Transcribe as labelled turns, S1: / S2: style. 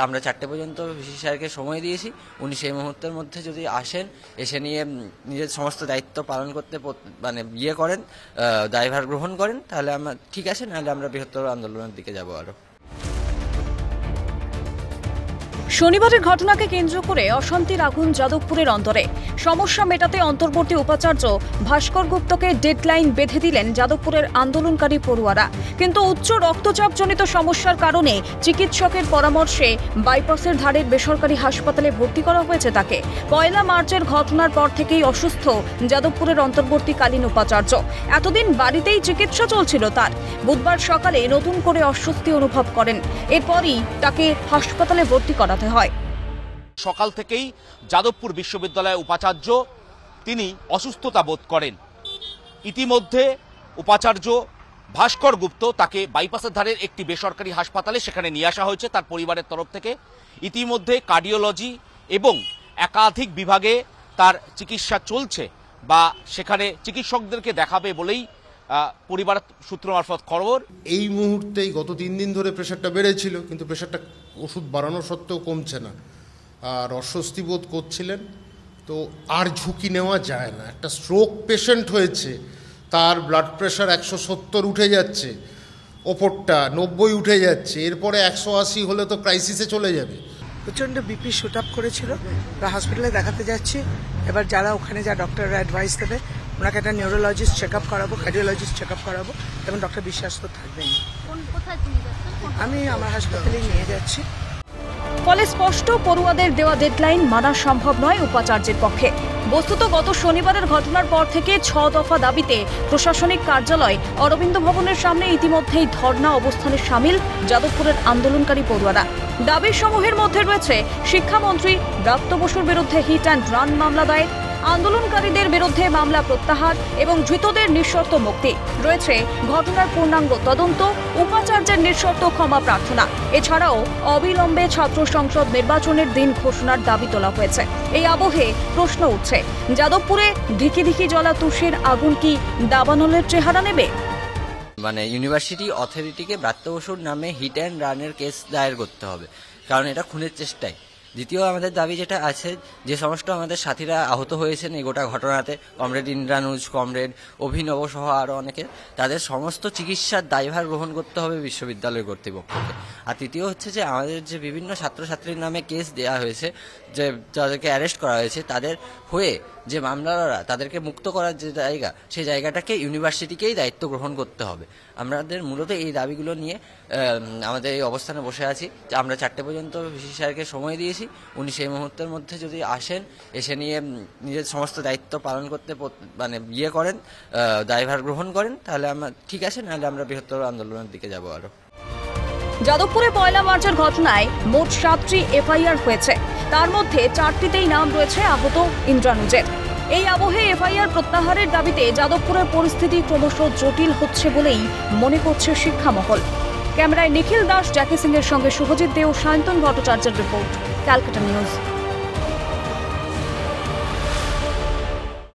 S1: আমরা 4টে পর্যন্ত ভিসি স্যারকে সময় দিয়েছি। উনি সেই মুহূর্তের মধ্যে যদি আসেন, এসে নিয়ে নিজের সমস্ত দায়িত্ব পালন করতে মানে করেন, দায়ভার গ্রহণ করেন, তাহলে আমরা ঠিক আছে, নাহলে আমরা বৃহত্তর আন্দোলনের দিকে যাব আরও।
S2: শনিবারের ঘটনাকে কেন্দ্র করে অশান্তির আগুন যাদবপুরের অন্তরে। সমস্যা মেটাতে অন্তর্বর্তী উপাচার্য ভাস্কর গুপ্তকে ডেডলাইন বেঁধে দিলেন যাদবপুরের আন্দোলনকারী পড়ুয়ারা। কিন্তু উচ্চ রক্তচাপজনিত সমস্যার কারণে চিকিৎসকের পরামর্শে বাইপাসের ধারের বেসরকারি হাসপাতালে ভর্তি করা হয়েছে তাকে। 1 মার্চের ঘটনার পর থেকেই অসুস্থ যাদবপুরের অন্তর্বর্তীকালীন উপাচার্য। এতদিন বাড়িতেই চিকিৎসা চলছিল তার। বুধবার সকালে নতুন করে অস্বস্তি অনুভব করেন। এরপরই তাকে হাসপাতালে ভর্তি করা হয়।
S3: সকাল থেকেই যাদবপুর বিশ্ববিদ্যালয়ের উপাচার্য তিনি অসুস্থতা বোধ করেন। ইতিমধ্যে উপাচার্য ভাস্কর গুপ্ত তাকে বাইপাসের ধারের একটি বেসরকারি হাসপাতালে সেখানে নিয়ে আসা হয়েছে তার পরিবারের তরফ থেকে। ইতিমধ্যে কার্ডিওলজি এবং একাধিক বিভাগে তার চিকিৎসা চলছে বা সেখানে চিকিৎসকদেরকে দেখাবে বলেই পরিবার সূত্র মারফত খবর।
S4: এই মুহূর্তেই গত 3 দিন ধরে প্রেশারটা বেড়েছিল, কিন্তু প্রেশারটা ওষুধ বাড়ানো সত্ত্বেও কমছে না, আর অস্বস্তি বোধ করছিলেন। তো আর ঝুঁকি নেওয়া যায় না। একটা স্ট্রোক পেশেন্ট হয়েছে, তার ব্লাড প্রেশার 170 উঠে যাচ্ছে, ওপরটা 90 উঠে যাচ্ছে, এরপরে 180 হলে তো ক্রাইসিসে চলে যাবে।
S5: প্রচণ্ড বিপি শুট আপ করেছিল, হসপিটালে দেখাতে যাচ্ছি। এবার যারা ওখানে যা ডক্টররা অ্যাডভাইস দেবে, ওনাকে একটা নিউরোলজিস্ট চেক আপ করাবো, কার্ডিওলজিস্ট চেক আপ করাবো, এবং ডক্টর বিশ্বাস তো থাকবেন। আমি আমার হাসপাতালে নিয়ে যাচ্ছি।
S2: ফলে স্পষ্ট পড়ুয়াদের দেওয়া ডেডলাইন মানা সম্ভব নয় উপাচার্যের পক্ষে। বস্তুত গত শনিবারের ঘটনার পর থেকে 6 দফা দাবিতে প্রশাসনিক কার্যালয় অরবিন্দ ভবনের সামনে ইতিমধ্যেই ধর্ণা অবস্থানে সামিল যাদবপুরের আন্দোলনকারী পড়ুয়ারা। দাবির সমূহের মধ্যে রয়েছে শিক্ষামন্ত্রী ব্রাত্য বসুর বিরুদ্ধে হিট অ্যান্ড রান মামলা দায়ের, আন্দোলনকারীদের বিরুদ্ধে মামলা প্রত্যাহার এবং ধৃতদের নিঃশর্ত মুক্তি। রয়েছে ঘটনার পূর্ণাঙ্গ তদন্ত, উপাচার্যের নিঃশর্ত ক্ষমা প্রার্থনা। এছাড়াও অবিলম্বে ছাত্র সংসদ নির্বাচনের দিন ঘোষণার দাবি তোলা হয়েছে। এই আবহে প্রশ্ন উঠছে, যাদবপুরে ধিকি ধিকি জ্বলা তুষের আগুন কি দাবানলের চেহারা নেবে?
S1: মানে ইউনিভার্সিটি অথরিটিকে ব্রাত্য বসুর নামে হিট অ্যান্ড রানের কেস দায়ের করতে হবে, কারণ এটা খুনের চেষ্টায়। দ্বিতীয় আমাদের দাবি যেটা আছে, যে সমস্ত আমাদের সাথীরা আহত হয়েছেন এই গোটা ঘটনাতে, কমরেড ইন্দ্রানুজ, কমরেড অভিনব সহ আরও অনেকে, তাদের সমস্ত চিকিৎসার দায়ভার গ্রহণ করতে হবে বিশ্ববিদ্যালয় কর্তৃপক্ষকে। আর তৃতীয় হচ্ছে যে আমাদের যে বিভিন্ন ছাত্রছাত্রীর নামে কেস দেওয়া হয়েছে, যে যাদেরকে অ্যারেস্ট করা হয়েছে, তাদের হয়ে যে মামলারা তাদেরকে মুক্ত করার যে জায়গা, সেই জায়গাটাকে ইউনিভার্সিটিকেই দায়িত্ব গ্রহণ করতে হবে। আমাদের মূলত এই দাবিগুলো নিয়ে আমাদের এই অবস্থানে বসে আছি। আমরা 4টে পর্যন্ত ভিসি স্যারকে সময় দিয়েছি। উনি সেই মুহূর্তের মধ্যে যদি আসেন, এসে নিয়ে নিজের সমস্ত দায়িত্ব পালন করতে মানে করেন, দায়ভার গ্রহণ করেন, তাহলে আমরা ঠিক আছে, নাহলে আমরা বৃহত্তর আন্দোলনের দিকে যাব আরও।
S2: যাদবপুরে 1 মার্চের ঘটনায় মোট 7টি এফআইআর হয়েছে। তার মধ্যে 4টিতেই নাম রয়েছে আহত ইন্দ্রানুজের। এই আবহে এফআইআর প্রত্যাহারের দাবিতে যাদবপুরের পরিস্থিতি ক্রমশ জটিল হচ্ছে বলেই মনে করছে শিক্ষা মহল। ক্যামেরায় নিখিল দাস, জ্যাকি সিং এর সঙ্গে শুভজিৎ দে ও সায়ন্তন ভট্টাচার্যের রিপোর্ট, ক্যালকাটা নিউজ।